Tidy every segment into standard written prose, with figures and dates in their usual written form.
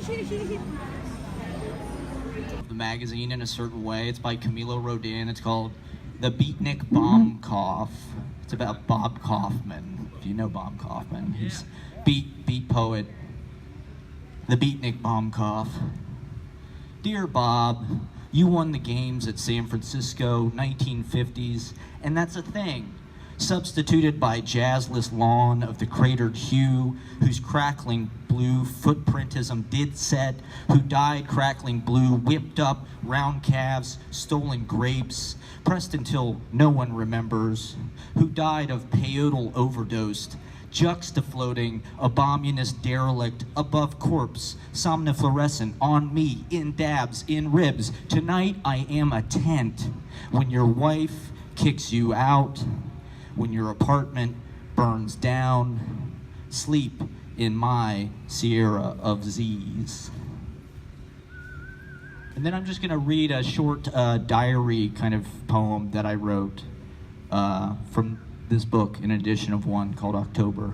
The magazine in a certain way. It's by Camilo Rodin. It's called The Beatnik Bomb Cough. It's about Bob Kaufman. If you know Bob Kaufman, he's beat poet. The Beatnik Bomb Cough. Dear Bob, you won the games at San Francisco, 1950s, and that's a thing. Substituted by jazzless lawn of the cratered hue, whose crackling blue footprintism did set, who died crackling blue, whipped up, round calves, stolen grapes, pressed until no one remembers, who died of peyotal overdosed, juxtafloating, abominous derelict, above corpse, somnifluorescent, on me, in dabs, in ribs. Tonight I am a tent. When your wife kicks you out, when your apartment burns down, sleep in my Sierra of Z's. And then I'm just gonna read a short diary kind of poem that I wrote from this book, an edition of one called October.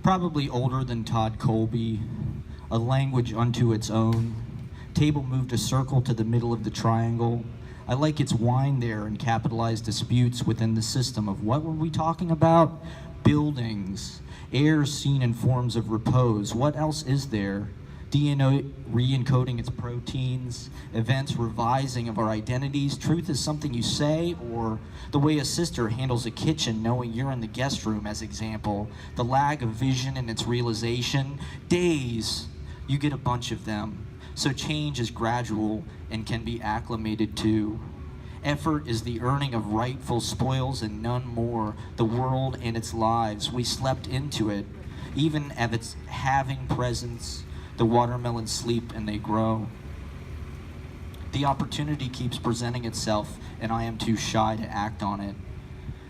Probably older than Todd Colby, a language unto its own. Table moved a circle to the middle of the triangle. I like its wine there and capitalized disputes within the system of what were we talking about? Buildings, air seen in forms of repose. What else is there? DNA re-encoding its proteins, events revising of our identities. Truth is something you say, or the way a sister handles a kitchen knowing you're in the guest room as example. The lag of vision and its realization. Days, you get a bunch of them. So change is gradual and can be acclimated to. Effort is the earning of rightful spoils and none more. The world and its lives, we slept into it. Even as it's having presence, the watermelons sleep and they grow. The opportunity keeps presenting itself and I am too shy to act on it.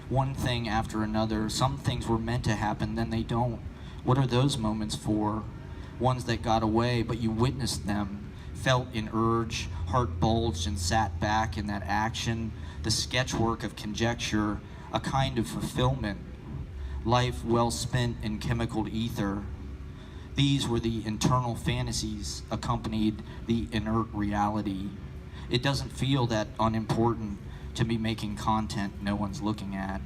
One thing after another, some things were meant to happen, then they don't. What are those moments for? Ones that got away, but you witnessed them, felt an urge, heart bulged and sat back in that action, the sketchwork of conjecture, a kind of fulfillment, life well spent in chemical ether. These were the internal fantasies accompanied the inert reality. It doesn't feel that unimportant to be making content no one's looking at.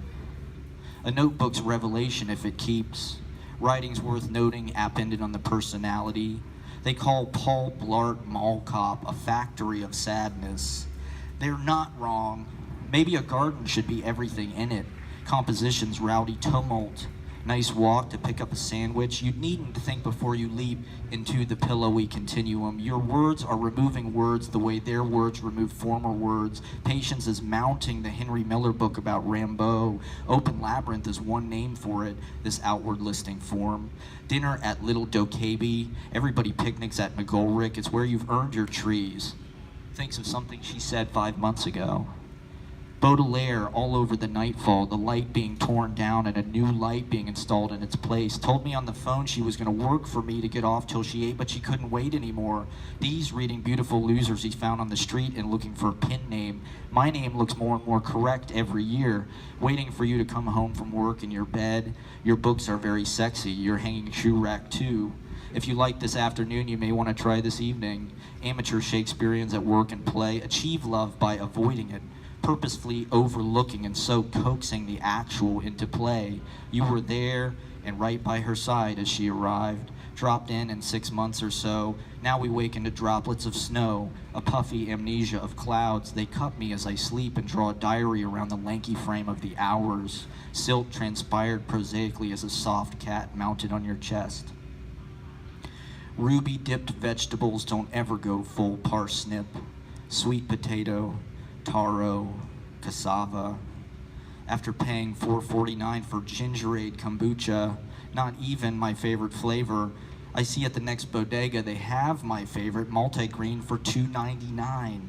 A notebook's revelation if it keeps. Writings worth noting appended on the personality. They call Paul Blart Mall Cop a factory of sadness. They're not wrong. Maybe a garden should be everything in it. Compositions, rowdy tumult. Nice walk to pick up a sandwich. You needn't think before you leap into the pillowy continuum. Your words are removing words the way their words remove former words. Patience is mounting the Henry Miller book about Rimbaud. Open labyrinth is one name for it, this outward listing form. Dinner at Little Dokabe. Everybody picnics at McGolrick. It's where you've earned your trees. Thinks of something she said 5 months ago. Baudelaire all over the nightfall, the light being torn down and a new light being installed in its place. Told me on the phone she was going to work for me to get off till she ate, but she couldn't wait anymore. These reading beautiful losers he found on the street and looking for a pin name. My name looks more and more correct every year. Waiting for you to come home from work in your bed. Your books are very sexy. Your hanging shoe rack too. If you like this afternoon, you may want to try this evening. Amateur Shakespeareans at work and play. Achieve love by avoiding it. Purposefully overlooking and so coaxing the actual into play. You were there and right by her side as she arrived, dropped in 6 months or so. Now we wake into droplets of snow, a puffy amnesia of clouds. They cut me as I sleep and draw a diary around the lanky frame of the hours. Silt transpired prosaically as a soft cat mounted on your chest. Ruby dipped vegetables don't ever go full parsnip. Sweet potato, taro, cassava. After paying $4.49 for gingerade kombucha, not even my favorite flavor, I see at the next bodega they have my favorite multi-green for $2.99.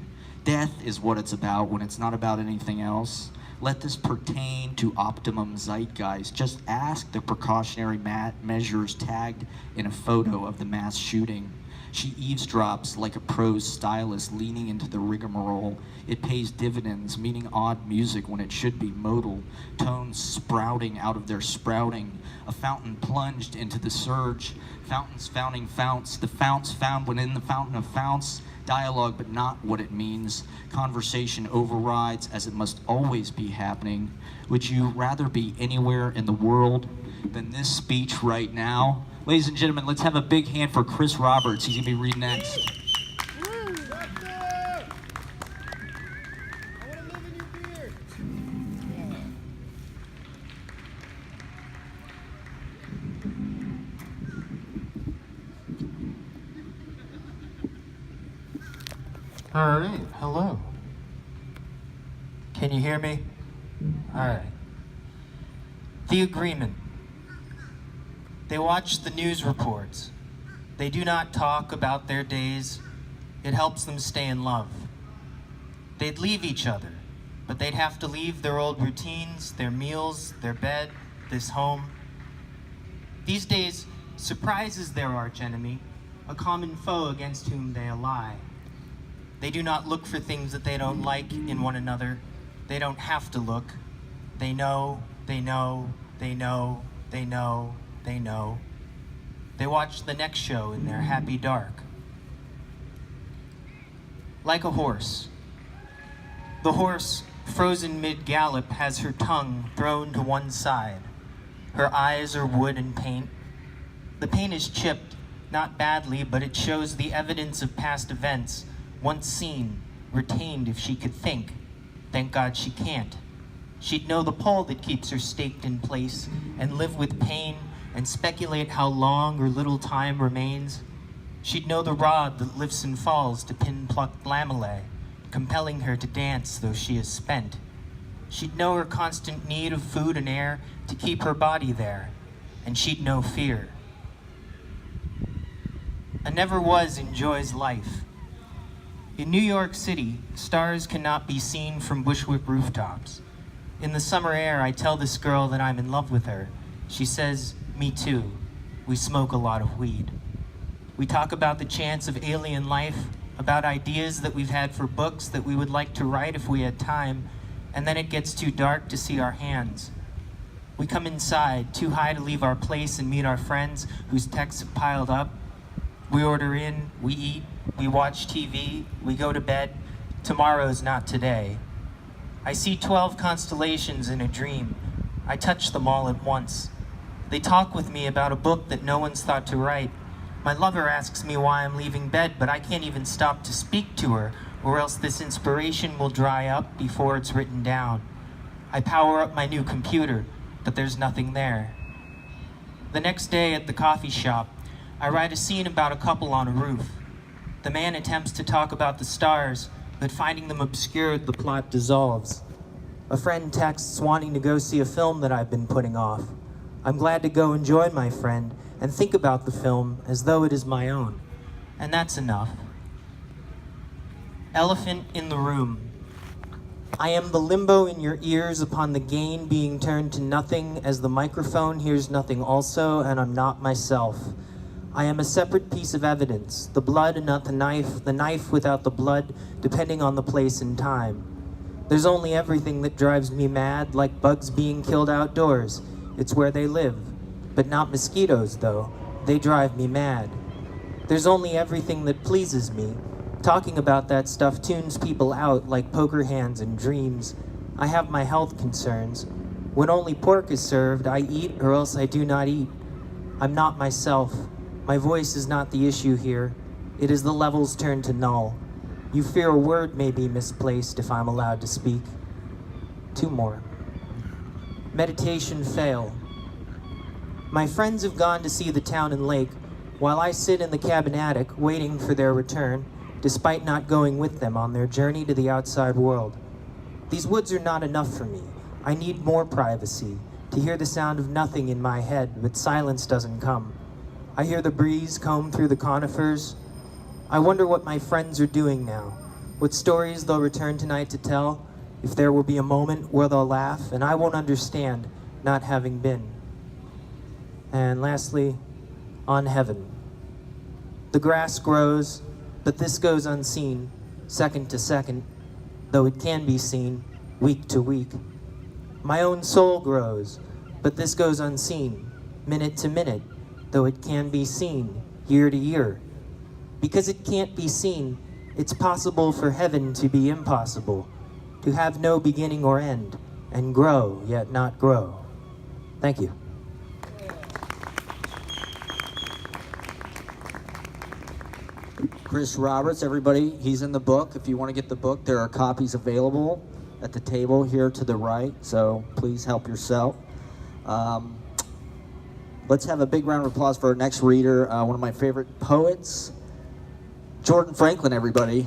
Death is what it's about when it's not about anything else. Let this pertain to optimum zeitgeist. Just ask the precautionary measures tagged in a photo of the mass shooting. She eavesdrops like a prose stylist leaning into the rigmarole. It pays dividends, meaning odd music when it should be modal, tones sprouting out of their sprouting, a fountain plunged into the surge, fountains founting founts, the founts found within the fountain of founts, dialogue but not what it means, conversation overrides as it must always be happening. Would you rather be anywhere in the world than this speech right now? Ladies and gentlemen, let's have a big hand for Chris Roberts. He's gonna be reading next. All right, hello. Can you hear me? All right. The agreement. They watch the news reports. They do not talk about their days. It helps them stay in love. They'd leave each other, but they'd have to leave their old routines, their meals, their bed, this home. These days, surprise is their archenemy, a common foe against whom they ally. They do not look for things that they don't like in one another. They don't have to look. They know, they know, they know, they know, they know. They watch the next show in their happy dark. Like a horse. The horse, frozen mid-gallop, has her tongue thrown to one side. Her eyes are wood and paint. The paint is chipped, not badly, but it shows the evidence of past events, once seen, retained if she could think. Thank God she can't. She'd know the pole that keeps her staked in place and live with pain and speculate how long or little time remains. She'd know the rod that lifts and falls to pin-plucked lamellae, compelling her to dance though she is spent. She'd know her constant need of food and air to keep her body there, and she'd know fear. A never was enjoys life. In New York City, stars cannot be seen from Bushwick rooftops. In the summer air, I tell this girl that I'm in love with her. She says, me too. We smoke a lot of weed. We talk about the chance of alien life, about ideas that we've had for books that we would like to write if we had time, and then it gets too dark to see our hands. We come inside, too high to leave our place and meet our friends whose texts have piled up. We order in, we eat, we watch TV, we go to bed. Tomorrow's not today. I see 12 constellations in a dream. I touch them all at once. They talk with me about a book that no one's thought to write. My lover asks me why I'm leaving bed, but I can't even stop to speak to her, or else this inspiration will dry up before it's written down. I power up my new computer, but there's nothing there. The next day at the coffee shop, I write a scene about a couple on a roof. The man attempts to talk about the stars, but finding them obscured, the plot dissolves. A friend texts wanting to go see a film that I've been putting off. I'm glad to go and join my friend and think about the film as though it is my own. And that's enough. Elephant in the room. I am the limbo in your ears upon the gain being turned to nothing as the microphone hears nothing also, and I'm not myself. I am a separate piece of evidence, the blood and not the knife without the blood, depending on the place and time. There's only everything that drives me mad, like bugs being killed outdoors. It's where they live. But not mosquitoes, though. They drive me mad. There's only everything that pleases me. Talking about that stuff tunes people out like poker hands and dreams. I have my health concerns. When only pork is served, I eat or else I do not eat. I'm not myself. My voice is not the issue here. It is the levels turned to null. You fear a word may be misplaced if I'm allowed to speak. 2 more. Meditation fail. My friends have gone to see the town and lake, while I sit in the cabin attic waiting for their return, despite not going with them on their journey to the outside world. These woods are not enough for me. I need more privacy, to hear the sound of nothing in my head, but silence doesn't come. I hear the breeze comb through the conifers. I wonder what my friends are doing now, what stories they'll return tonight to tell, if there will be a moment where they'll laugh, and I won't understand, not having been. And lastly, on heaven. The grass grows, but this goes unseen, second to second, though it can be seen, week to week. My own soul grows, but this goes unseen, minute to minute, though it can be seen, year to year. Because it can't be seen, it's possible for heaven to be impossible, to have no beginning or end, and grow, yet not grow. Thank you. Chris Roberts, everybody, he's in the book. If you want to get the book, there are copies available at the table here to the right, so please help yourself. Let's have a big round of applause for our next reader, one of my favorite poets, Jordan Franklin, everybody.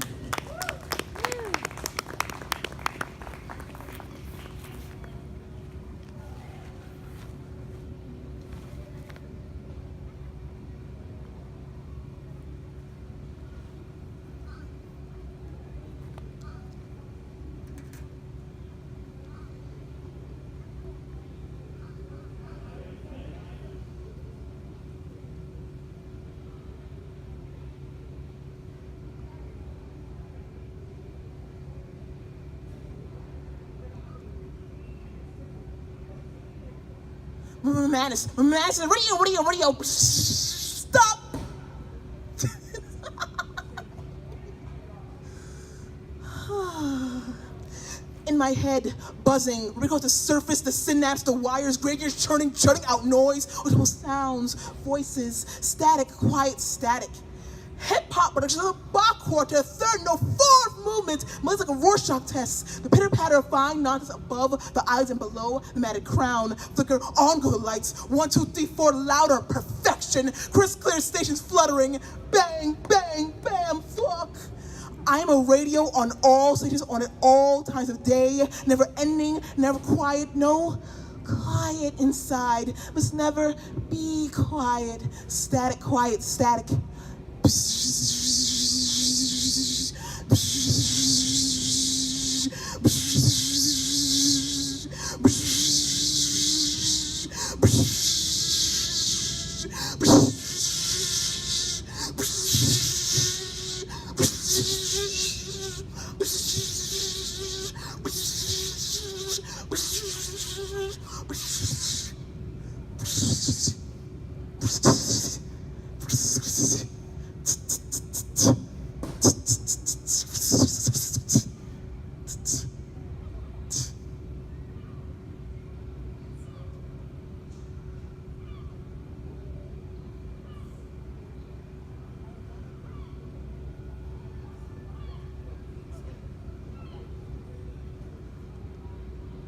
Madness, radio, stop! In my head, buzzing, wrinkles the surface, the synapse, the wires, graveyards churning out noise, audible sounds, voices, static, quiet static. Hip-hop production of the Bach quartet, third, no, fourth movement, moves like a Rorschach test. The pitter-patter of fine nonsense above, the eyes and below, the matted crown, flicker on go the lights, 1, 2, 3, 4, louder, perfection, crisp clear stations fluttering, bang, bang, bam, fuck. I am a radio on all stations, on at all times of day, never ending, never quiet, no quiet inside, must never be quiet, static, quiet, static.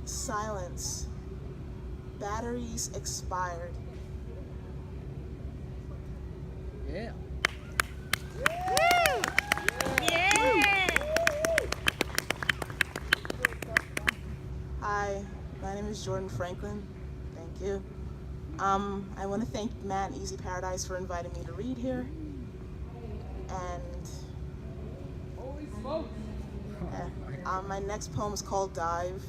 Silence. Batteries expired. Yeah. Hi, my name is Jordan Franklin. Thank you. I want to thank Matt and Easy Paradise for inviting me to read here. And my next poem is called Dive,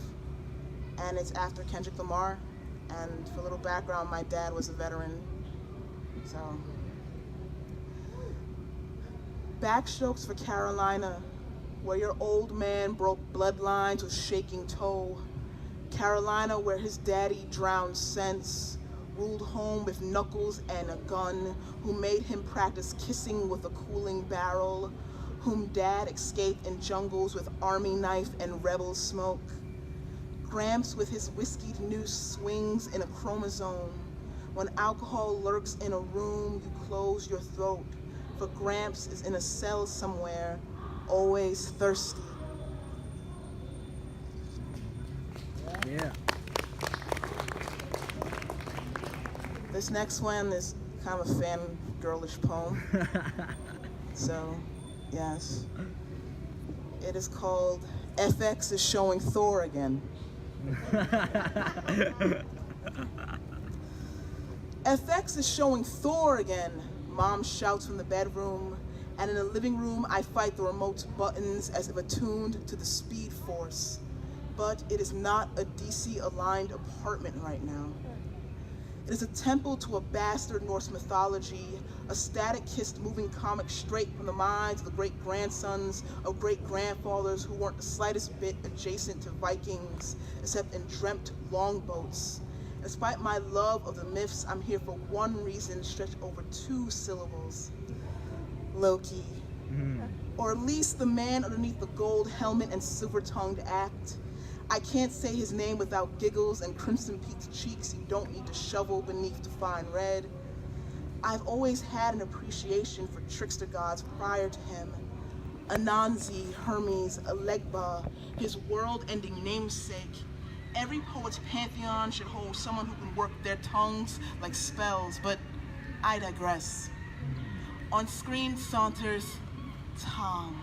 and it's after Kendrick Lamar. And for a little background, my dad was a veteran, so. Backstrokes for Carolina, where your old man broke bloodlines with shaking toe. Carolina, where his daddy drowned sense, ruled home with knuckles and a gun, who made him practice kissing with a cooling barrel, whom dad escaped in jungles with army knife and rebel smoke. Gramps with his whiskeyed noose swings in a chromosome. When alcohol lurks in a room, you close your throat, for Gramps is in a cell somewhere, always thirsty. Yeah. This next one is kind of a fan-girlish poem. So, yes. It is called FX is Showing Thor Again. FX is showing Thor again, Mom shouts from the bedroom, and in the living room I fight the remote buttons as if attuned to the Speed Force. But it is not a DC-aligned apartment right now. It is a temple to a bastard Norse mythology, a static-kissed moving comic straight from the minds of the great-grandsons of great-grandfathers who weren't the slightest bit adjacent to Vikings, except in dreamt longboats. Despite my love of the myths, I'm here for one reason stretched over 2 syllables. Loki. Or at least the man underneath the gold helmet and silver-tongued act. I can't say his name without giggles and crimson-peaked cheeks you don't need to shovel beneath to find red. I've always had an appreciation for trickster gods prior to him. Anansi, Hermes, Elegba, his world-ending namesake. Every poet's pantheon should hold someone who can work their tongues like spells, but I digress. On screen saunters Tom.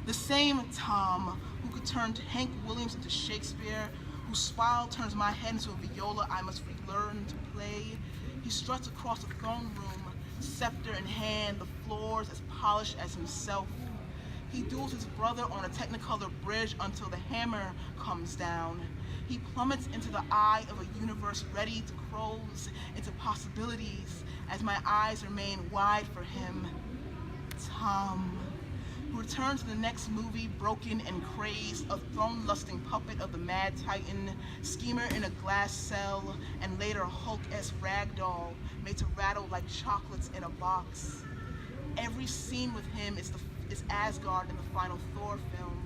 The same Tom who could turn Hank Williams into Shakespeare, whose smile turns my head into a viola I must relearn to play. He struts across the throne room, scepter in hand, the floors as polished as himself. He duels his brother on a Technicolor bridge until the hammer comes down. He plummets into the eye of a universe ready to close into possibilities as my eyes remain wide for him. Tom, who returns in the next movie broken and crazed, a throne-lusting puppet of the Mad Titan, schemer in a glass cell, and later a Hulk-esque ragdoll made to rattle like chocolates in a box. Every scene with him is Asgard in the final Thor film.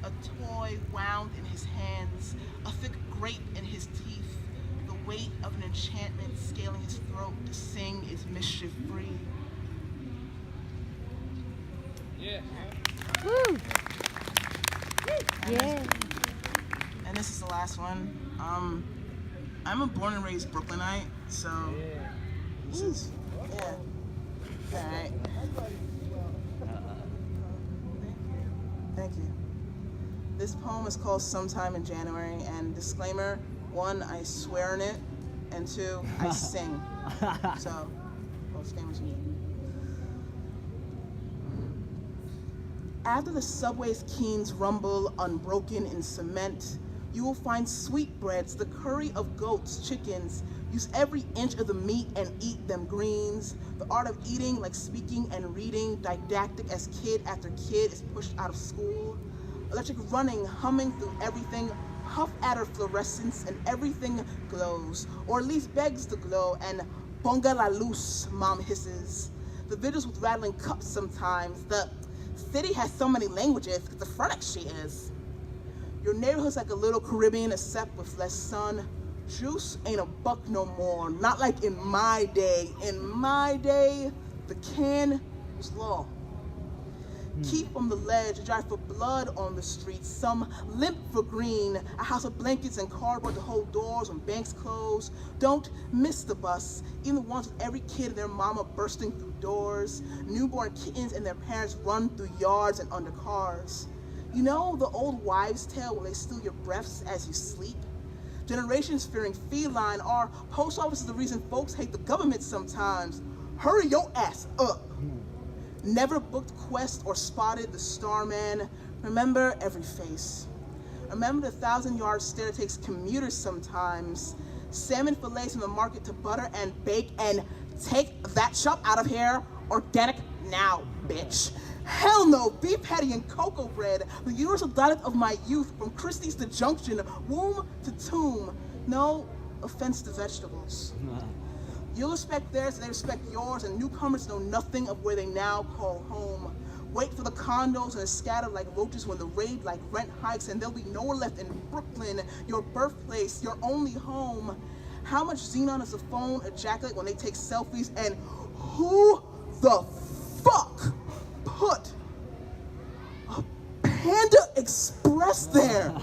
A toy wound in his hands, a thick grape in his teeth, the weight of an enchantment scaling his throat to sing is mischief-free. Yeah. Woo! Yeah. And this is the last one. I'm a born and raised Brooklynite, so this is, yeah. All right. Thank you. This poem is called Sometime in January, and disclaimer, 1, I swear in it, and 2, I sing. So, disclaimers. After the subway's keens rumble unbroken in cement, you will find sweetbreads, the curry of goats, chickens. Use every inch of the meat and eat them greens. The art of eating like speaking and reading, didactic as kid after kid is pushed out of school. Electric running, humming through everything, huff at her fluorescence and everything glows, or at least begs to glow, and bonga la luz, mom hisses. The vigils with rattling cups sometimes. The city has so many languages, schizophrenic she is. Your neighborhood's like a little Caribbean except with less sun. Juice ain't a buck no more, not like in my day. In my day, the can was law. Keep from the ledge, drive for blood on the streets, some limp for green, a house of blankets and cardboard to hold doors when banks close. Don't miss the bus, even the ones with every kid and their mama bursting through doors, newborn kittens and their parents run through yards and under cars. You know the old wives' tale where they steal your breaths as you sleep? Generations fearing feline, our post office is the reason folks hate the government sometimes. Hurry your ass up. Never booked Quest or spotted the Starman. Remember every face. Remember the 1,000-yard stare takes commuters sometimes. Salmon fillets from the market to butter and bake, and take that shop out of here. Organic now, bitch. Hell no, beef patty and cocoa bread. The universal diet of my youth, from Christie's to Junction, womb to tomb. No offense to vegetables. You'll respect theirs, they respect yours, and newcomers know nothing of where they now call home. Wait for the condos and scatter like roaches when the raid like rent hikes, and there'll be nowhere left in Brooklyn, your birthplace, your only home. How much xenon does the phone ejaculate when they take selfies, and who the fuck put a Panda Express there?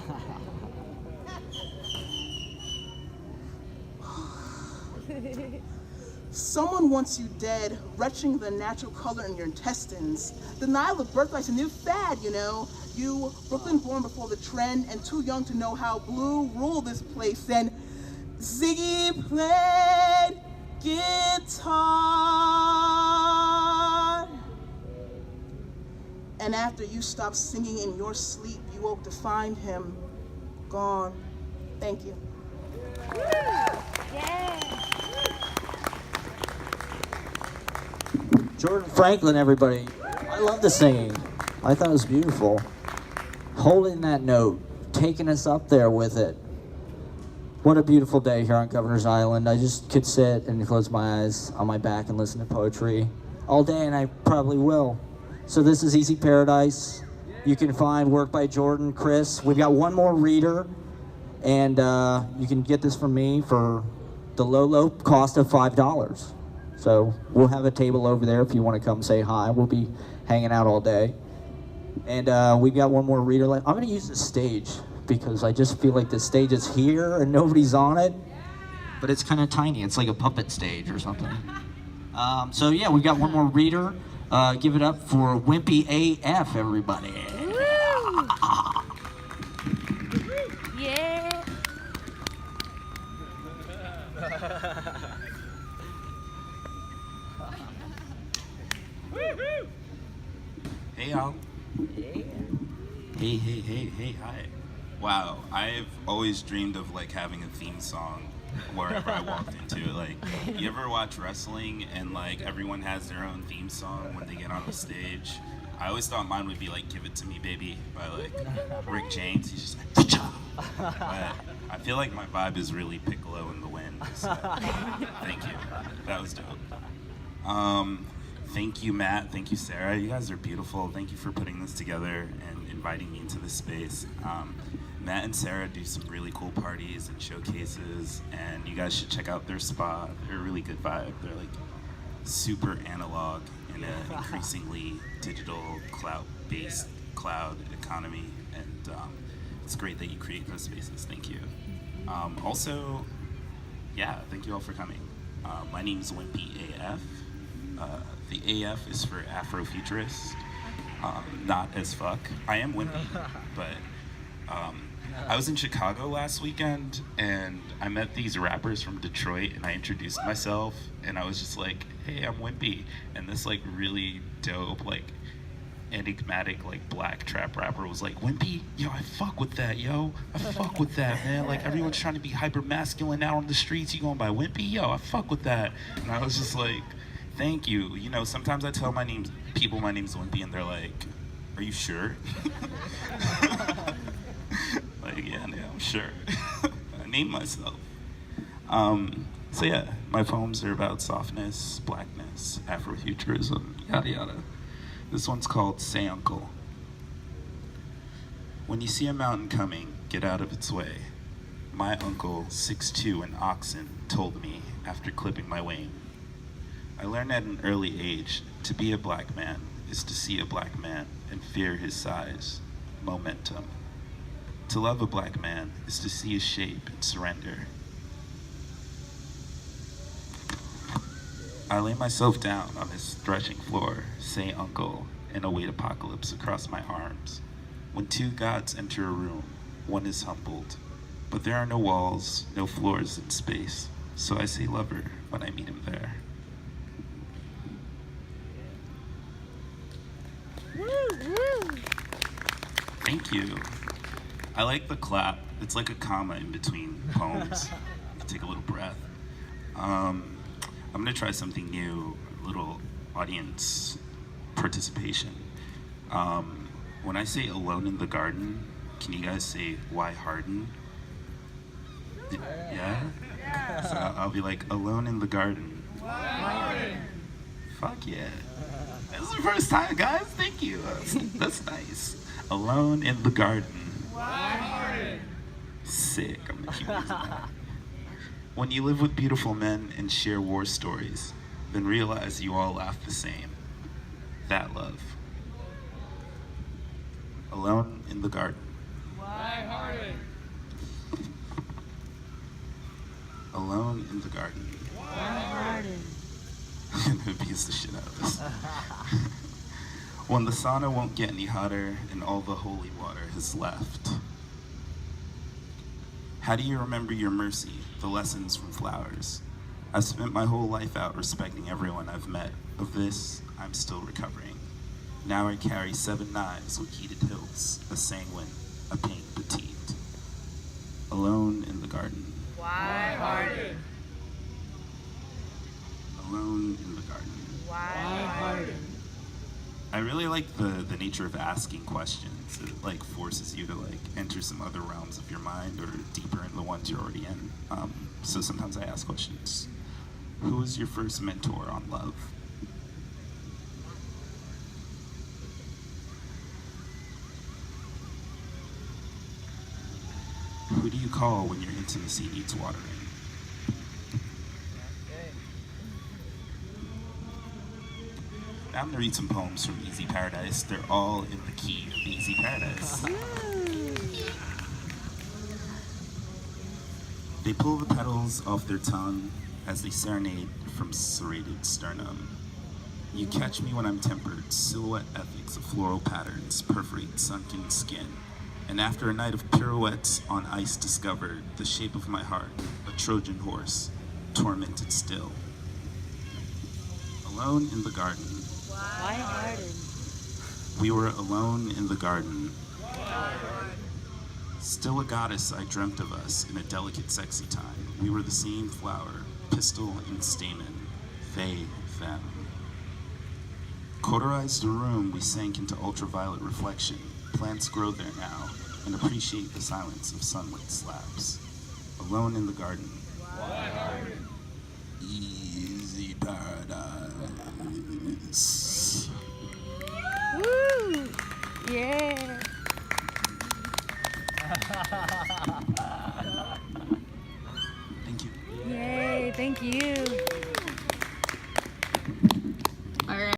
Someone wants you dead, retching the natural color in your intestines. Denial of birthright's a new fad, you know. You, Brooklyn born before the trend and too young to know how blue ruled this place. And Ziggy played guitar. And after you stopped singing in your sleep, you woke to find him gone. Thank you. Yeah. Jordan Franklin, everybody. I love the singing. I thought it was beautiful. Holding that note, taking us up there with it. What a beautiful day here on Governor's Island. I just could sit and close my eyes on my back and listen to poetry all day, and I probably will. So this is Easy Paradise. You can find work by Jordan, Chris. We've got one more reader, and you can get this from me for the low cost of $5. So we'll have a table over there if you want to come say hi. We'll be hanging out all day. And we've got one more reader. I'm going to use the stage because I just feel like the stage is here and nobody's on it. But it's kind of tiny. It's like a puppet stage or something. So yeah, we've got one more reader. Give it up for Wimpy AF, everybody. Yeah. Hey y'all. Hey, hi. Wow, I've always dreamed of like having a theme song wherever I walked into. Like, you ever watch wrestling and like everyone has their own theme song when they get on the stage? I always thought mine would be like "Give It to Me, Baby" by like Rick James. He's just like, "Cha!" But I feel like my vibe is really Piccolo in the Wind. So, thank you. That was dope. Thank you, Matt. Thank you, Sarah. You guys are beautiful. Thank you for putting this together and inviting me into this space. Matt and Sarah do some really cool parties and showcases, and you guys should check out their spa. They're a really good vibe. They're like super analog in an increasingly digital, cloud-based cloud economy, and it's great that you create those spaces. Thank you. Also, yeah, thank you all for coming. My name's Wimpy AF. The AF is for Afrofuturist, not as fuck. I am wimpy, but I was in Chicago last weekend and I met these rappers from Detroit and I introduced myself and I was just like, hey, I'm Wimpy. And this like really dope, like enigmatic, like black trap rapper was like, Wimpy, yo, I fuck with that, yo. I fuck with that, man. Like everyone's trying to be hyper masculine out on the streets. You going by Wimpy? Yo, I fuck with that. And I was just like, thank you. You know, sometimes I tell people my name's Wimpy and they're like, are you sure? Like, yeah, I'm sure. I named myself. So yeah, my poems are about softness, blackness, Afrofuturism, yada yada. This one's called Say Uncle. When you see a mountain coming, get out of its way. My uncle, 6'2" and oxen, told me after clipping my wing. I learned at an early age, to be a black man is to see a black man and fear his size, momentum. To love a black man is to see his shape and surrender. I lay myself down on this threshing floor, say uncle, and await apocalypse across my arms. When two gods enter a room, one is humbled, but there are no walls, no floors in space, so I say lover when I meet him there. Thank you. I like the clap. It's like a comma in between poems. You can take a little breath. I'm gonna try something new, a little audience participation. When I say alone in the garden, can you guys say why Harden? Yeah? So I'll be like, alone in the garden. Why Harden? Fuck yeah. This is the first time, guys. Thank you. That's nice. Alone in the garden. Sick. I'm gonna keep using that. When you live with beautiful men and share war stories, then realize you all laugh the same. That love. Alone in the garden. Alone in the garden. I'm gonna abuse the shit out of this. When the sauna won't get any hotter and all the holy water has left. How do you remember your mercy, the lessons from flowers? I've spent my whole life out respecting everyone I've met. Of this, I'm still recovering. Now I carry 7 knives with heated hilts, a sanguine, a pain petite. Alone in the garden. Why Harden? Alone in the garden. I really like the nature of asking questions. It like forces you to like enter some other realms of your mind or deeper in the ones you're already in. So sometimes I ask questions. Who was your first mentor on love? Who do you call when your intimacy needs watering? Now I'm gonna read some poems from Easy Paradise. They're all in the key of Easy Paradise. They pull the petals off their tongue as they serenade from serrated sternum. You catch me when I'm tempered, silhouette ethics of floral patterns perforate sunken skin. And after a night of pirouettes on ice discovered the shape of my heart, a Trojan horse, tormented still. Alone in the garden. We were alone in the garden. Still a goddess, I dreamt of us in a delicate, sexy time. We were the same flower, pistil and stamen, they, them. Cauterized a room, we sank into ultraviolet reflection. Plants grow there now and appreciate the silence of sunlit slabs. Alone in the garden. Easy Paradise.